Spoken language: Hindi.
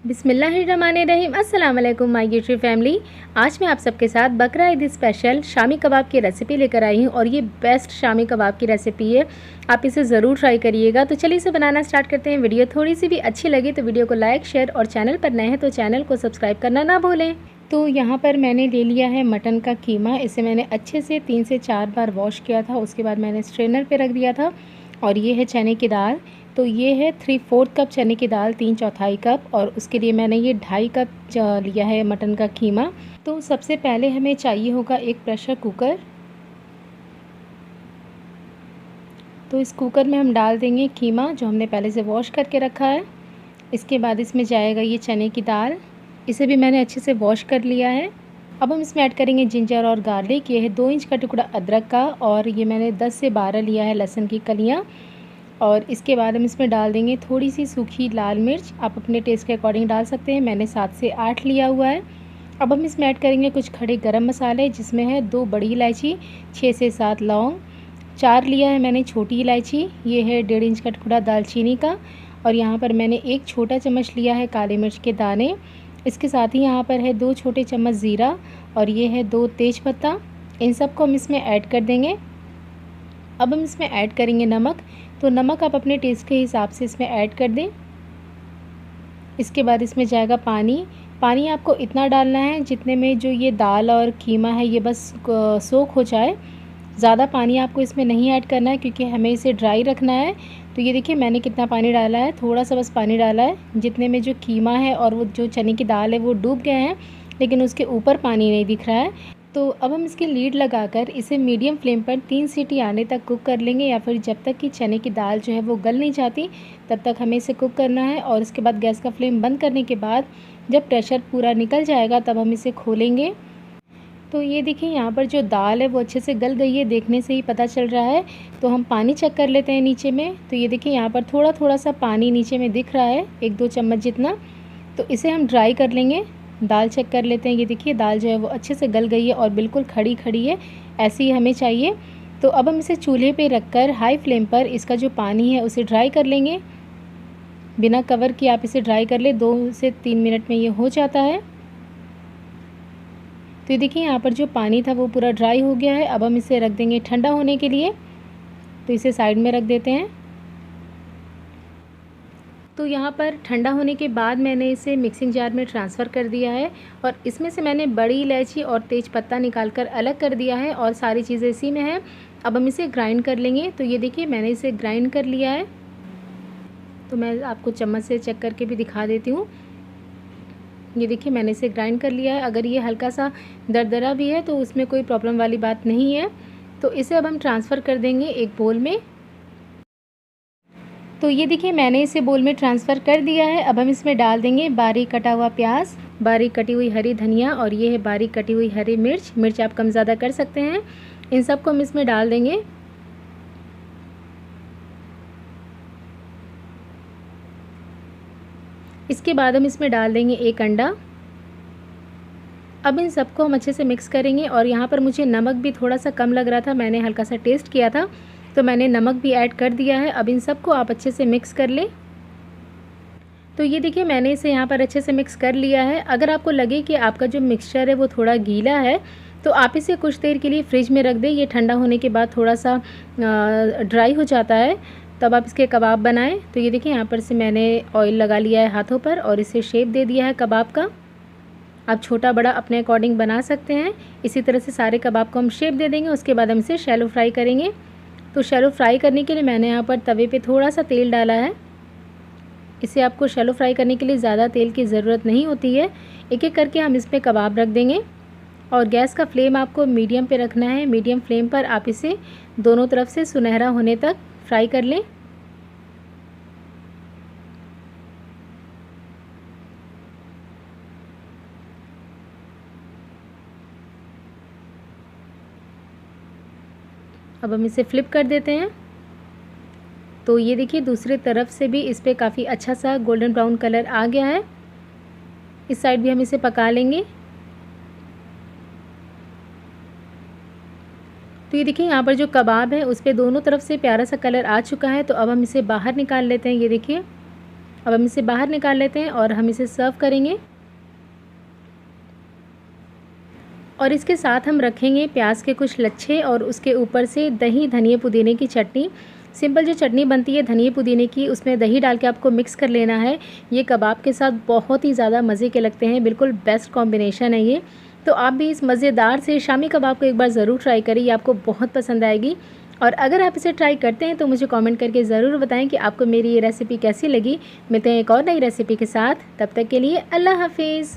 बिस्मिल्लाहिर्रहमानिर्रहीम। अस्सलाम वालेकुम माय यूट्यूब फैमिली। आज मैं आप सबके साथ बकरा ईद स्पेशल शामी कबाब की रेसिपी लेकर आई हूँ और ये बेस्ट शामी कबाब की रेसिपी है। आप इसे ज़रूर ट्राई करिएगा। तो चलिए इसे बनाना स्टार्ट करते हैं। वीडियो थोड़ी सी भी अच्छी लगी तो वीडियो को लाइक शेयर और चैनल पर नए हैं तो चैनल को सब्सक्राइब करना ना भूलें। तो यहाँ पर मैंने ले लिया है मटन का कीमा। इसे मैंने अच्छे से 3 से 4 बार वॉश किया था। उसके बाद मैंने स्ट्रेनर पे रख दिया था। और ये है चने की दाल। तो ये है 3/4 कप चने की दाल, 3/4 कप। और उसके लिए मैंने ये 2.5 कप लिया है मटन का कीमा। तो सबसे पहले हमें चाहिए होगा एक प्रेशर कुकर। तो इस कुकर में हम डाल देंगे कीमा जो हमने पहले से वॉश करके रखा है। इसके बाद इसमें जाएगा ये चने की दाल। इसे भी मैंने अच्छे से वॉश कर लिया है। अब हम इसमें ऐड करेंगे जिंजर और गार्लिक। ये है 2 इंच का टुकड़ा अदरक का और ये मैंने 10 से 12 लिया है लहसुन की कलियाँ। और इसके बाद हम इसमें डाल देंगे थोड़ी सी सूखी लाल मिर्च। आप अपने टेस्ट के अकॉर्डिंग डाल सकते हैं। मैंने 7 से 8 लिया हुआ है। अब हम इसमें ऐड करेंगे कुछ खड़े गरम मसाले, जिसमें है 2 बड़ी इलायची, 6 से 7 लौंग, 4 लिया है मैंने छोटी इलायची। ये है 1.5 इंच का टुकड़ा दालचीनी का। और यहाँ पर मैंने 1 छोटा चम्मच लिया है काली मिर्च के दाने। इसके साथ ही यहाँ पर है 2 छोटे चम्मच ज़ीरा और ये है 2 तेज़पत्ता। इन सबको हम इसमें ऐड कर देंगे। अब हम इसमें ऐड करेंगे नमक। तो नमक आप अपने टेस्ट के हिसाब से इसमें ऐड कर दें। इसके बाद इसमें जाएगा पानी। पानी आपको इतना डालना है जितने में जो ये दाल और कीमा है ये बस सोख हो जाए। ज़्यादा पानी आपको इसमें नहीं ऐड करना है क्योंकि हमें इसे ड्राई रखना है। तो ये देखिए मैंने कितना पानी डाला है, थोड़ा सा बस पानी डाला है जितने में जो कीमा है और वो जो चने की दाल है वो डूब गए हैं, लेकिन उसके ऊपर पानी नहीं दिख रहा है। तो अब हम इसकी लीड लगाकर इसे मीडियम फ्लेम पर 3 सीटी आने तक कुक कर लेंगे, या फिर जब तक कि चने की दाल जो है वो गल नहीं जाती तब तक हमें इसे कुक करना है। और इसके बाद गैस का फ्लेम बंद करने के बाद जब प्रेशर पूरा निकल जाएगा तब हम इसे खोलेंगे। तो ये देखिए यहाँ पर जो दाल है वो अच्छे से गल गई है, देखने से ही पता चल रहा है। तो हम पानी चेक कर लेते हैं नीचे में। तो ये देखिए यहाँ पर थोड़ा थोड़ा सा पानी नीचे में दिख रहा है, 1-2 चम्मच जितना। तो इसे हम ड्राई कर लेंगे। दाल चेक कर लेते हैं। ये देखिए दाल जो है वो अच्छे से गल गई है और बिल्कुल खड़ी खड़ी है, ऐसी ही हमें चाहिए। तो अब हम इसे चूल्हे पे रखकर हाई फ्लेम पर इसका जो पानी है उसे ड्राई कर लेंगे। बिना कवर किए आप इसे ड्राई कर ले, 2 से 3 मिनट में ये हो जाता है। तो ये देखिए यहाँ पर जो पानी था वो पूरा ड्राई हो गया है। अब हम इसे रख देंगे ठंडा होने के लिए। तो इसे साइड में रख देते हैं। तो यहाँ पर ठंडा होने के बाद मैंने इसे मिक्सिंग जार में ट्रांसफ़र कर दिया है और इसमें से मैंने बड़ी इलायची और तेज़पत्ता निकाल कर अलग कर दिया है और सारी चीज़ें इसी में है। अब हम इसे ग्राइंड कर लेंगे। तो ये देखिए मैंने इसे ग्राइंड कर लिया है। तो मैं आपको चम्मच से चेक करके भी दिखा देती हूँ। ये देखिए मैंने इसे ग्राइंड कर लिया है। अगर ये हल्का सा दरदरा भी है तो उसमें कोई प्रॉब्लम वाली बात नहीं है। तो इसे अब हम ट्रांसफ़र कर देंगे एक बोल में। तो ये देखिए मैंने इसे बोल में ट्रांसफ़र कर दिया है। अब हम इसमें डाल देंगे बारीक कटा हुआ प्याज, बारीक कटी हुई हरी धनिया और ये है बारीक कटी हुई हरी मिर्च। मिर्च आप कम ज़्यादा कर सकते हैं। इन सबको हम इसमें डाल देंगे। इसके बाद हम इसमें डाल देंगे 1 अंडा। अब इन सबको हम अच्छे से मिक्स करेंगे। और यहाँ पर मुझे नमक भी थोड़ा सा कम लग रहा था, मैंने हल्का सा टेस्ट किया था तो मैंने नमक भी ऐड कर दिया है। अब इन सबको आप अच्छे से मिक्स कर लें। तो ये देखिए मैंने इसे यहाँ पर अच्छे से मिक्स कर लिया है। अगर आपको लगे कि आपका जो मिक्सचर है वो थोड़ा गीला है तो आप इसे कुछ देर के लिए फ्रिज में रख दें। ये ठंडा होने के बाद थोड़ा सा ड्राई हो जाता है, तब आप इसके कबाब बनाएं। तो ये देखिए यहाँ पर से मैंने ऑयल लगा लिया है हाथों पर और इसे शेप दे दिया है कबाब का। आप छोटा बड़ा अपने अकॉर्डिंग बना सकते हैं। इसी तरह से सारे कबाब को हम शेप दे देंगे। उसके बाद हम इसे शैलो फ्राई करेंगे। तो शैलो फ्राई करने के लिए मैंने यहाँ पर तवे पे थोड़ा सा तेल डाला है। इसे आपको शैलो फ्राई करने के लिए ज़्यादा तेल की ज़रूरत नहीं होती है। एक एक करके हम इस पर कबाब रख देंगे और गैस का फ्लेम आपको मीडियम पे रखना है। मीडियम फ्लेम पर आप इसे दोनों तरफ से सुनहरा होने तक फ्राई कर लें। अब हम इसे फ्लिप कर देते हैं। तो ये देखिए दूसरी तरफ से भी इस पर काफ़ी अच्छा सा गोल्डन ब्राउन कलर आ गया है। इस साइड भी हम इसे पका लेंगे। तो ये देखिए यहाँ पर जो कबाब है उस पर दोनों तरफ से प्यारा सा कलर आ चुका है। तो अब हम इसे बाहर निकाल लेते हैं। ये देखिए अब हम इसे बाहर निकाल लेते हैं और हम इसे सर्व करेंगे। और इसके साथ हम रखेंगे प्याज के कुछ लच्छे और उसके ऊपर से दही, धनिया, पुदीने की चटनी। सिंपल जो चटनी बनती है धनिया पुदीने की, उसमें दही डाल के आपको मिक्स कर लेना है। ये कबाब के साथ बहुत ही ज़्यादा मज़े के लगते हैं, बिल्कुल बेस्ट कॉम्बिनेशन है ये। तो आप भी इस मज़ेदार से शामी कबाब को एक बार ज़रूर ट्राई करें, ये आपको बहुत पसंद आएगी। और अगर आप इसे ट्राई करते हैं तो मुझे कमेंट करके ज़रूर बताएं कि आपको मेरी ये रेसिपी कैसी लगी। मिलते हैं एक और नई रेसिपी के साथ, तब तक के लिए अल्लाह हाफिज़।